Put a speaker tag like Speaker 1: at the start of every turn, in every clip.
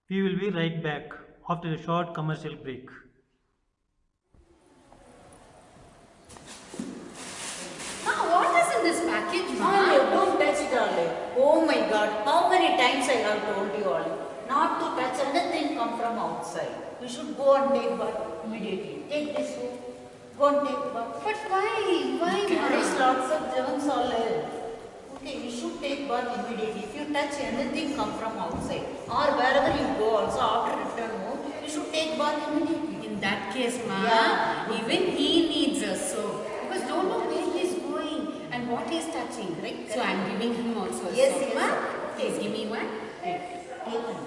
Speaker 1: We will be right back after a short commercial break.
Speaker 2: Ma, what is in this package, Ma?
Speaker 3: Olive, don't touch it, Olive. Oh my God, how many times I have told you, Olive, not to touch anything come from outside. You should go and take bath immediately. Take this soap. Go and take bath.
Speaker 2: But why? Why,
Speaker 3: It carries
Speaker 2: Ma?
Speaker 3: lots of germs, Olive. Okay, you should take bath immediately. If you touch anything come from outside or wherever you go also after return home, you should take bath immediately.
Speaker 2: In that case, Ma,
Speaker 3: Yeah.
Speaker 2: even he needs a soap. Because don't know where he's going and what he's touching.
Speaker 3: Right,
Speaker 2: So I'm giving him also a
Speaker 3: Yes,
Speaker 2: soap.
Speaker 3: yes,
Speaker 2: Ma,
Speaker 3: sir.
Speaker 2: please give me one.
Speaker 3: Take one.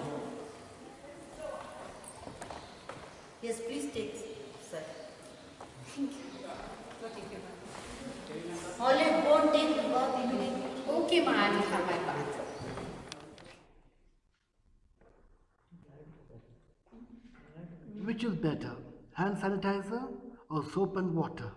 Speaker 3: Yes, please take, sir. Olive, go and take the bath immediately.
Speaker 2: Okay, Ma, I will have my bath.
Speaker 4: Which is better, hand sanitizer or soap and water?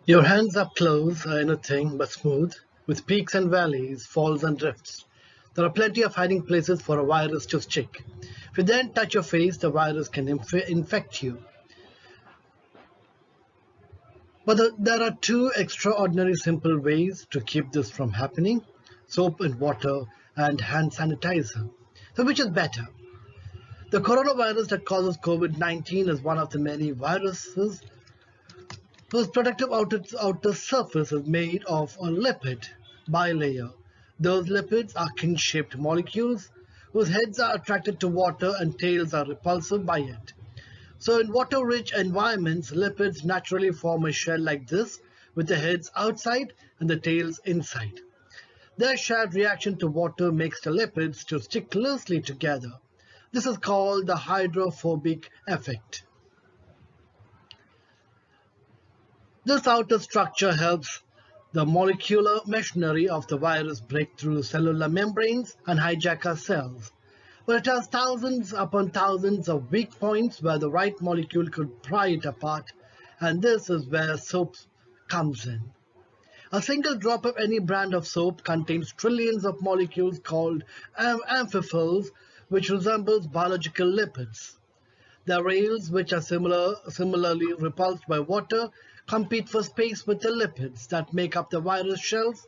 Speaker 4: Your hands up close are anything but smooth, with peaks and valleys, falls and drifts. There are plenty of hiding places for a virus to stick. If you then touch your face, the virus can infect you. But there are two extraordinary simple ways to keep this from happening: soap and water and hand sanitizer. So, which is better? The coronavirus that causes COVID-19 is one of the many viruses whose protective outer surface is made of a lipid bilayer. Those lipids are king-shaped molecules whose heads are attracted to water and tails are repulsive by it. So in water-rich environments, lipids naturally form a shell like this, with the heads outside and the tails inside. Their shared reaction to water makes the lipids to stick closely together. This is called the hydrophobic effect. This outer structure helps the molecular machinery of the virus break through cellular membranes and hijack our cells. But it has thousands upon thousands of weak points where the right molecule could pry it apart, and this is where soap comes in. A single drop of any brand of soap contains trillions of molecules called amphiphils, which resembles biological lipids. The rails, which are similarly repulsed by water, compete for space with the lipids that make up the virus shells,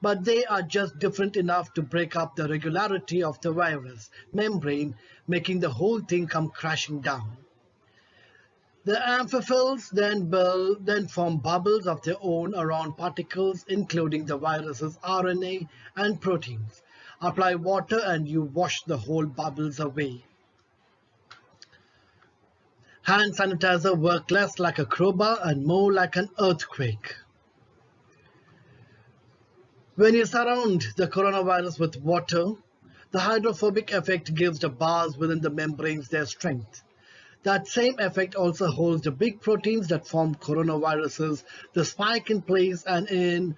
Speaker 4: but they are just different enough to break up the regularity of the virus membrane, making the whole thing come crashing down. The amphiphils then form bubbles of their own around particles, including the virus's RNA and proteins. Apply water and you wash the whole bubbles away. Hand sanitizer works less like a crowbar and more like an earthquake. When you surround the coronavirus with water, the hydrophobic effect gives the bars within the membranes their strength. That same effect also holds the big proteins that form coronaviruses, the spike in place and in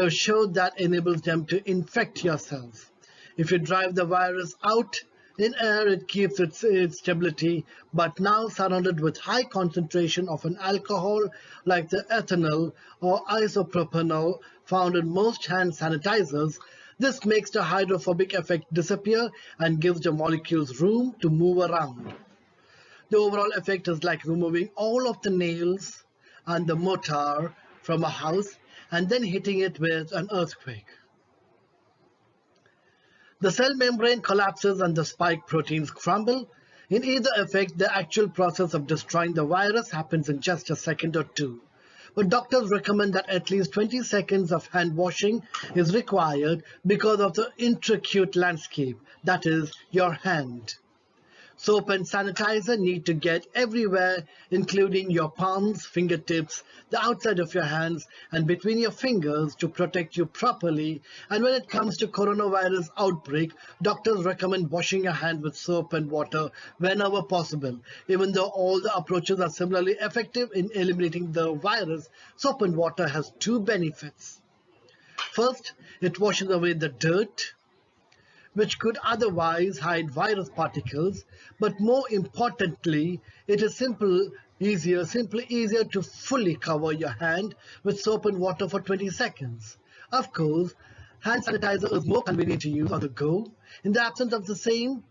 Speaker 4: show that enables them to infect your cells. If you drive the virus out in air, it keeps its stability, but now surrounded with high concentration of an alcohol like the ethanol or isopropanol found in most hand sanitizers, this makes the hydrophobic effect disappear and gives the molecules room to move around. The overall effect is like removing all of the nails and the mortar from a house and then hitting it with an earthquake. The cell membrane collapses and the spike proteins crumble. In either effect, the actual process of destroying the virus happens in just a second or two. But doctors recommend that at least 20 seconds of hand washing is required because of the intricate landscape, that is, your hand. Soap and sanitizer need to get everywhere, including your palms, fingertips, the outside of your hands, and between your fingers to protect you properly. And when it comes to coronavirus outbreak, doctors recommend washing your hands with soap and water whenever possible. Even though all the approaches are similarly effective in eliminating the virus, soap and water has two benefits. First, it washes away the dirt, which could otherwise hide virus particles, but more importantly, it is simply easier to fully cover your hand with soap and water for 20 seconds. Of course, Hand sanitizer is more convenient to use on the go. In the absence of the same,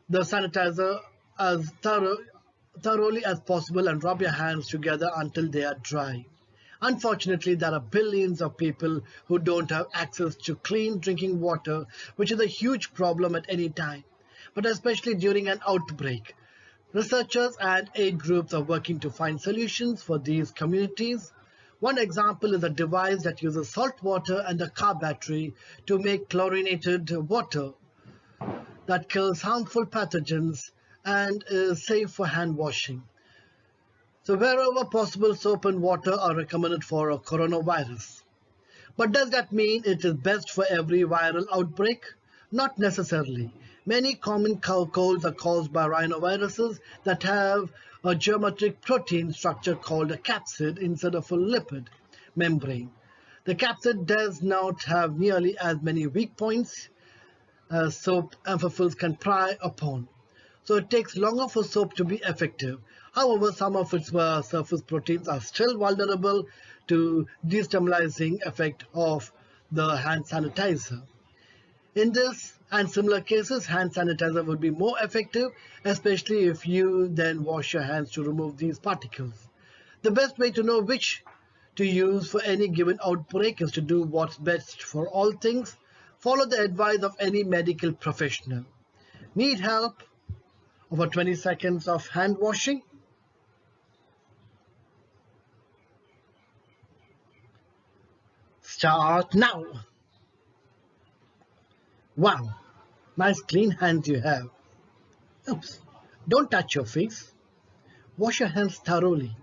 Speaker 4: the sanitizer as thoroughly as possible and rub your hands together until they are dry. Unfortunately, there are billions of people who don't have access to clean drinking water, which is a huge problem at any time, but especially during an outbreak. Researchers and aid groups are working to find solutions for these communities. One example is a device that uses salt water and a car battery to make chlorinated water that kills harmful pathogens and is safe for hand washing. So wherever possible, soap and water are recommended for a coronavirus. But does that mean it is best for every viral outbreak? Not necessarily. Many common colds are caused by rhinoviruses that have a geometric protein structure called a capsid instead of a lipid membrane. The capsid does not have nearly as many weak points as soap amphiphils can pry upon, so it takes longer for soap to be effective. However, some of its surface proteins are still vulnerable to destabilizing effect of the hand sanitizer. In this and similar cases, hand sanitizer would be more effective, especially if you then wash your hands to remove these particles. The best way to know which to use for any given outbreak is to do what's best for all things. Follow the advice of any medical professional. Need help? Over 20 seconds of hand washing? Start now. Wow, nice clean hands you have. Oops, don't touch your face. Wash your hands thoroughly.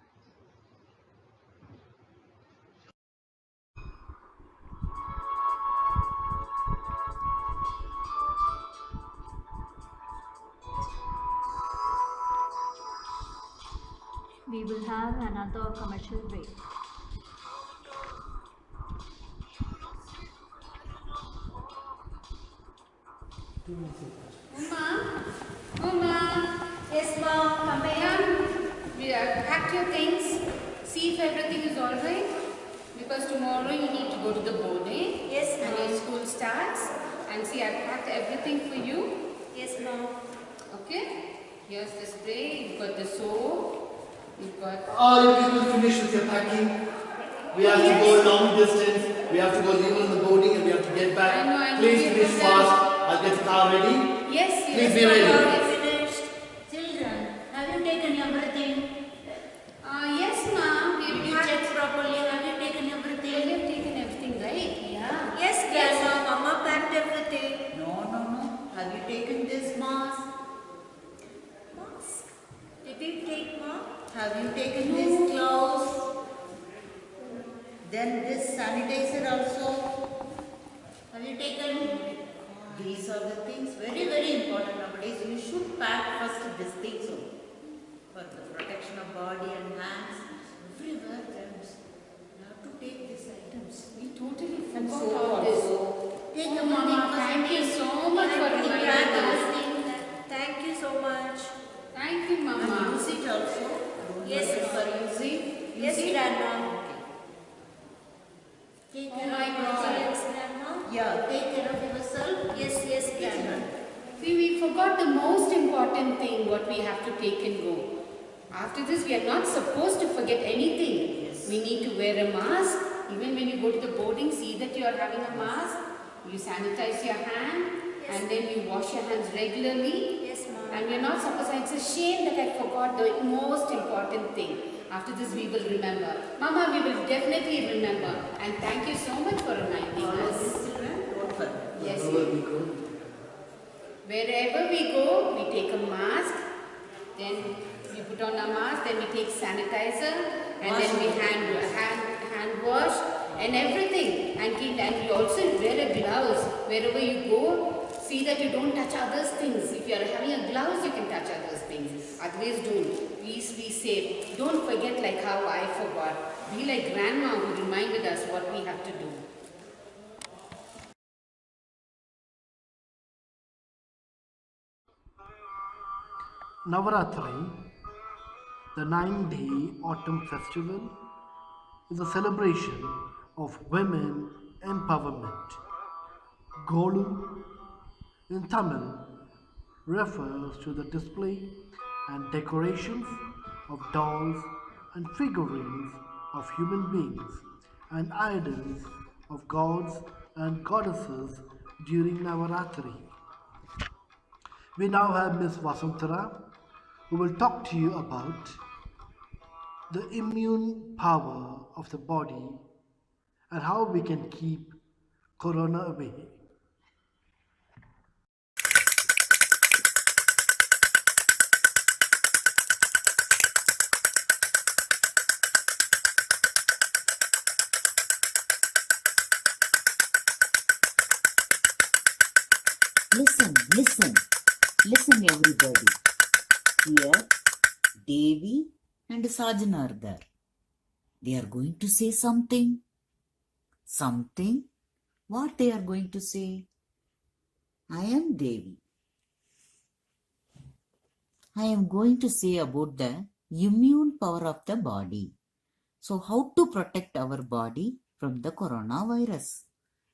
Speaker 5: We will have another commercial break.
Speaker 2: Uma, Uma,
Speaker 3: Yes, ma'am, come in.
Speaker 2: pack your things. See if everything is all right. Because tomorrow you need to go to the boarding.
Speaker 3: Yes,
Speaker 2: And
Speaker 3: ma'am.
Speaker 2: your school starts. And see, I've packed everything for you.
Speaker 3: Yes, ma'am.
Speaker 2: Okay? Here's the spray. You've got the soap. You've got.
Speaker 4: All you people finish with your packing. We have to go a long distance. We have to go leave on the boarding and we have to get back.
Speaker 2: I know,
Speaker 4: Please
Speaker 2: we
Speaker 4: finish
Speaker 2: have done.
Speaker 4: fast. I'll get the car ready.
Speaker 2: Yes,
Speaker 4: Please
Speaker 2: yes.
Speaker 4: be ready.
Speaker 2: Papa.
Speaker 3: Finished. Children, have you taken everything?
Speaker 2: Yes, ma'am.
Speaker 3: Did
Speaker 2: We've
Speaker 3: you
Speaker 2: had-
Speaker 3: check properly? Have you taken
Speaker 2: We
Speaker 3: everything?
Speaker 2: have taken everything, right? Yeah.
Speaker 3: Yes, Grandma. Mama packed everything. No. Have you taken this mask? Mask? Did you take mask? Have you taken these gloves? Then this sanitizer also. Have you taken? These are the things very, very important nowadays. You should pack first these things only. For the protection of body and hands. Everywhere germs. You have to take these items.
Speaker 2: We totally
Speaker 3: And
Speaker 2: forgot
Speaker 3: soap
Speaker 2: all this.
Speaker 3: also. Take
Speaker 2: Oh,
Speaker 3: everything.
Speaker 2: Mama, thank you so much for reminding us.
Speaker 3: Thank you so much.
Speaker 2: Thank you, Mama.
Speaker 3: And use it also.
Speaker 2: Yes,
Speaker 3: Yes,
Speaker 2: for using.
Speaker 3: Yes,
Speaker 2: Use it.
Speaker 3: Grandma. Take
Speaker 2: Oh
Speaker 3: care
Speaker 2: my
Speaker 3: of
Speaker 2: God.
Speaker 3: yourself, Grandma. Yeah, take care of yourself. Yes, Grandma.
Speaker 2: See, we forgot the most important thing, what we have to take and go. After this, we are not supposed to forget anything.
Speaker 3: Yes.
Speaker 2: We need to wear a mask. Even when you go to the boarding, see that you are having a mask. You sanitize your hand and then you wash your hands regularly.
Speaker 3: Yes, Mom.
Speaker 2: And we are not supposed to, it's a shame that I forgot the most important thing. After this, we will remember. Mama, we will definitely remember. And thank you so much for reminding
Speaker 3: All of
Speaker 2: us.
Speaker 3: these children, don't forget.
Speaker 2: Yes.
Speaker 4: Wherever we go.
Speaker 2: Wherever we go, we take a mask, then we put on a mask, then we take sanitizer, and then we hand wash and everything. And we also wear a gloves wherever you go. See that you don't touch others' things. If you are having a gloves, you can touch others' things. Otherwise, don't. Please be safe. Don't forget like how I forgot. Be like grandma who reminded us what we have to do.
Speaker 4: Navaratri, the 9-day autumn festival, is a celebration of women empowerment. Golum in Tamil refers to the display and decorations of dolls and figurines of human beings and idols of gods and goddesses during Navaratri. We now have Miss Vasantara, who will talk to you about the immune power of the body and how we can keep corona away.
Speaker 3: Listen, listen, listen everybody. Here, Devi and Sajan are there. They are going to say something. Something? What they are going to say? I am Devi. I am going to say about the immune power of the body. So how to protect our body from the coronavirus?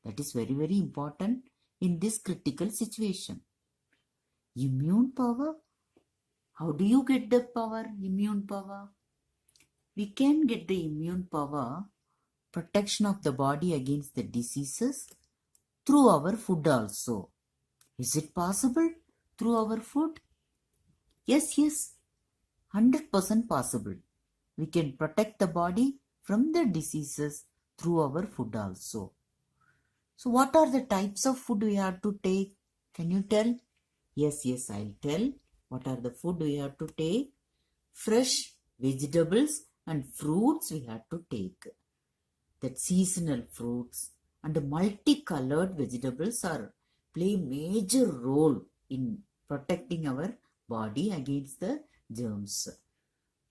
Speaker 3: That is very, very important in this critical situation. Immune power? How do you get the power, immune power? We can get the immune power, protection of the body against the diseases through our food also. Is it possible through our food? Yes, 100% possible. We can protect the body from the diseases through our food also. So what are the types of food we have to take? Can you tell? Yes, I'll tell. What are the food we have to take? Fresh vegetables and fruits we have to take. That seasonal fruits and multicolored vegetables play major role in protecting our body against the germs.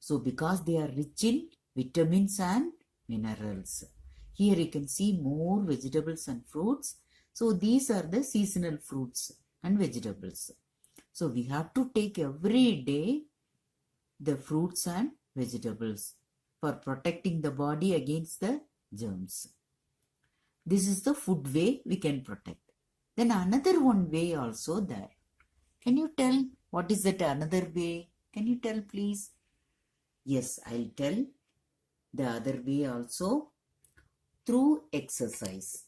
Speaker 3: So because they are rich in vitamins and minerals. Here you can see more vegetables and fruits. So these are the seasonal fruits and vegetables. So we have to take every day the fruits and vegetables for protecting the body against the germs. This is the food way we can protect. Then another one way also there. Can you tell what is that another way? Can you tell please? Yes, I'll tell. The other way also through exercise.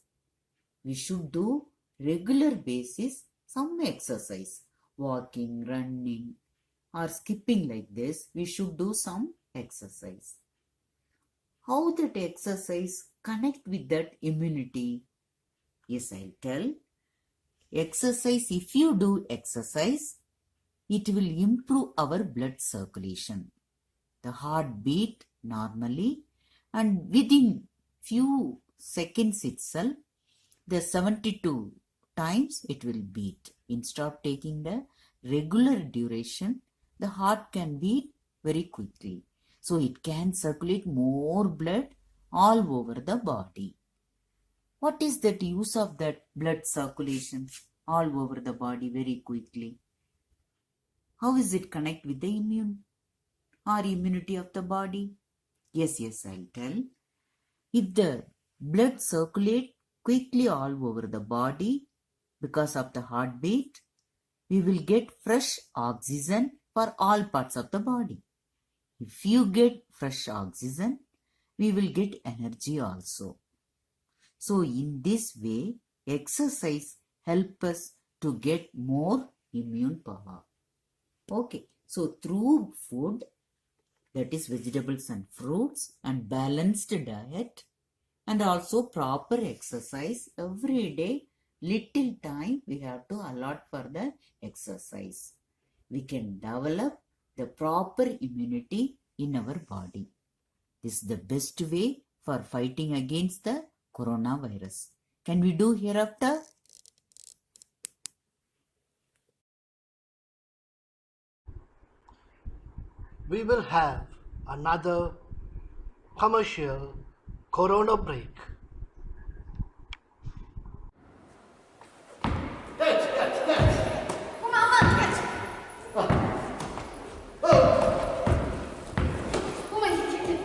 Speaker 3: We should do regular basis some exercise. Walking, running or skipping like this. We should do some exercise. How that exercise connect with that immunity? Yes, I'll tell. Exercise, if you do exercise, it will improve our blood circulation. The heart beat normally and within few seconds itself, the 72 times it will beat. Instead of taking the regular duration, the heart can beat very quickly. So it can circulate more blood all over the body. What is that use of that blood circulation all over the body very quickly? How is it connect with the immune or immunity of the body? Yes, I'll tell. If the blood circulate quickly all over the body because of the heartbeat, we will get fresh oxygen for all parts of the body. If you get fresh oxygen, we will get energy also. So in this way, exercise helps us to get more immune power. Okay, so through food, that is vegetables and fruits and balanced diet and also proper exercise every day, little time we have to allot for the exercise. We can develop the proper immunity in our body. This is the best way for fighting against the coronavirus. Can we do hereafter?
Speaker 4: We will have another commercial corona break.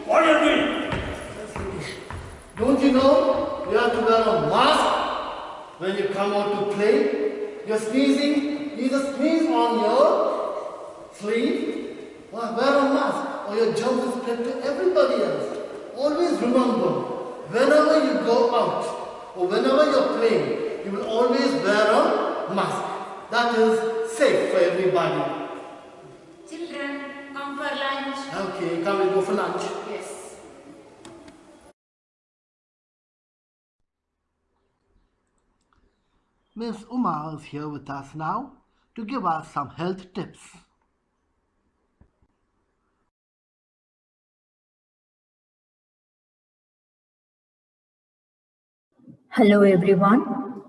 Speaker 6: What are you doing?
Speaker 4: Don't you know you have to wear a mask when you come out to play, you're sneezing, either sneeze on your sleeve or wear a mask or your germs will spread to everybody else. Always remember, whenever you go out or whenever you're playing, you will always wear a mask. That is safe for everybody.
Speaker 3: Children, come for lunch.
Speaker 4: Okay, come we'll go for lunch.
Speaker 2: Yes.
Speaker 4: Miss Uma is here with us now to give us some health tips.
Speaker 5: Hello everyone.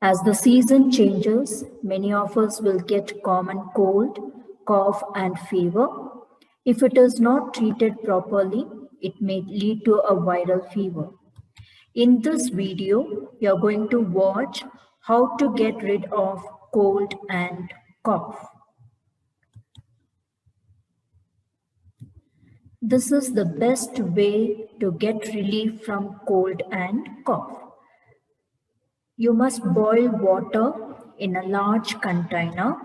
Speaker 5: As the season changes, many of us will get common cold, cough and fever. If it is not treated properly, it may lead to a viral fever. In this video, you are going to watch how to get rid of cold and cough. This is the best way to get relief from cold and cough. You must boil water in a large container.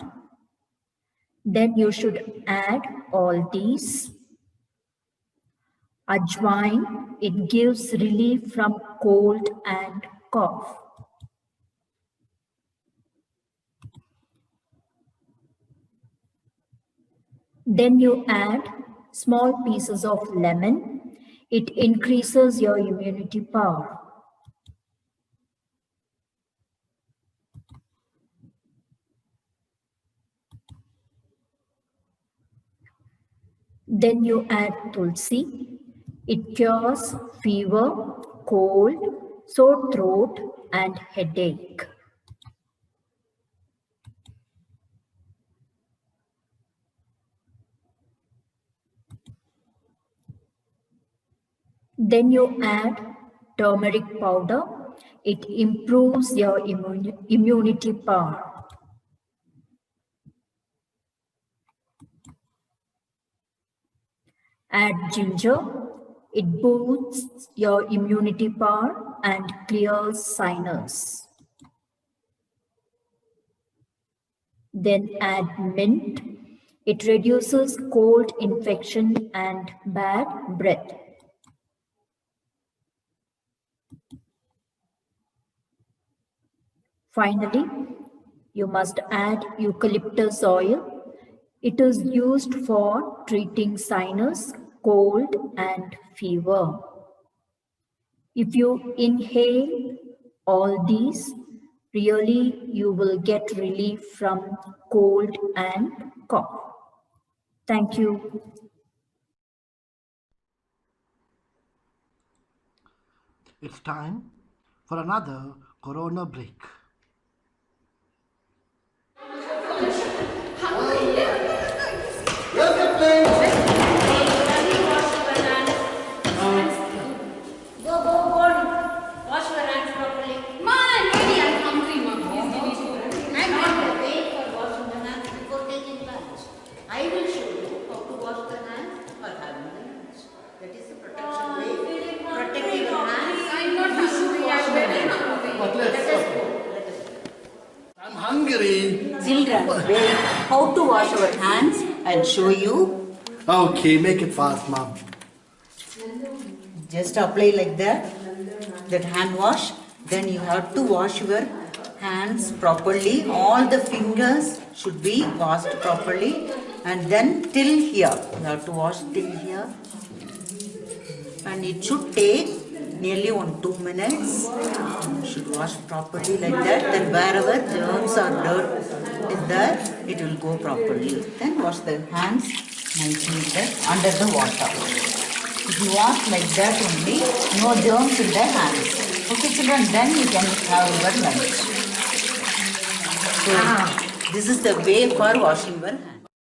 Speaker 5: Then you should add all these. Ajwain, it gives relief from cold and cough. Then you add small pieces of lemon. It increases your immunity power. Then you add tulsi. It cures fever, cold, sore throat, and headache. Then you add turmeric powder. It improves your immunity power. Add ginger. It boosts your immunity power and clears sinus. Then add mint. It reduces cold infection and bad breath. Finally, you must add eucalyptus oil. It is used for treating sinus, cold, and fever. If you inhale all these, really you will get relief from cold and cough. Thank you.
Speaker 4: It's time for another Corona break.
Speaker 3: Wash your hands properly.
Speaker 2: Ma, I'm ready. I'm hungry, Mom. Please give me food.
Speaker 3: I'm not the way for washing the hands before taking lunch. I will show you how to wash the hands for having the lunch. That is the protection way. Protect your hands.
Speaker 2: I'm not hungry. I'm very hungry.
Speaker 4: But
Speaker 3: Let us go.
Speaker 4: I'm hungry.
Speaker 3: Children, wait. How to wash our hands? I'll show you.
Speaker 4: Okay, make it fast, Mom.
Speaker 3: Just apply like that hand wash. Then you have to wash your hands properly. All the fingers should be washed properly. And then till here. You have to wash till here. And it should take nearly 2 minutes. You should wash properly like that. Then wherever germs or dirt is there, it will go properly. Then wash the hands nicely there under the water. If you wash like that only, no germs in the hands. Okay children, then you can have your lunch. So, this is the way for washing your hands.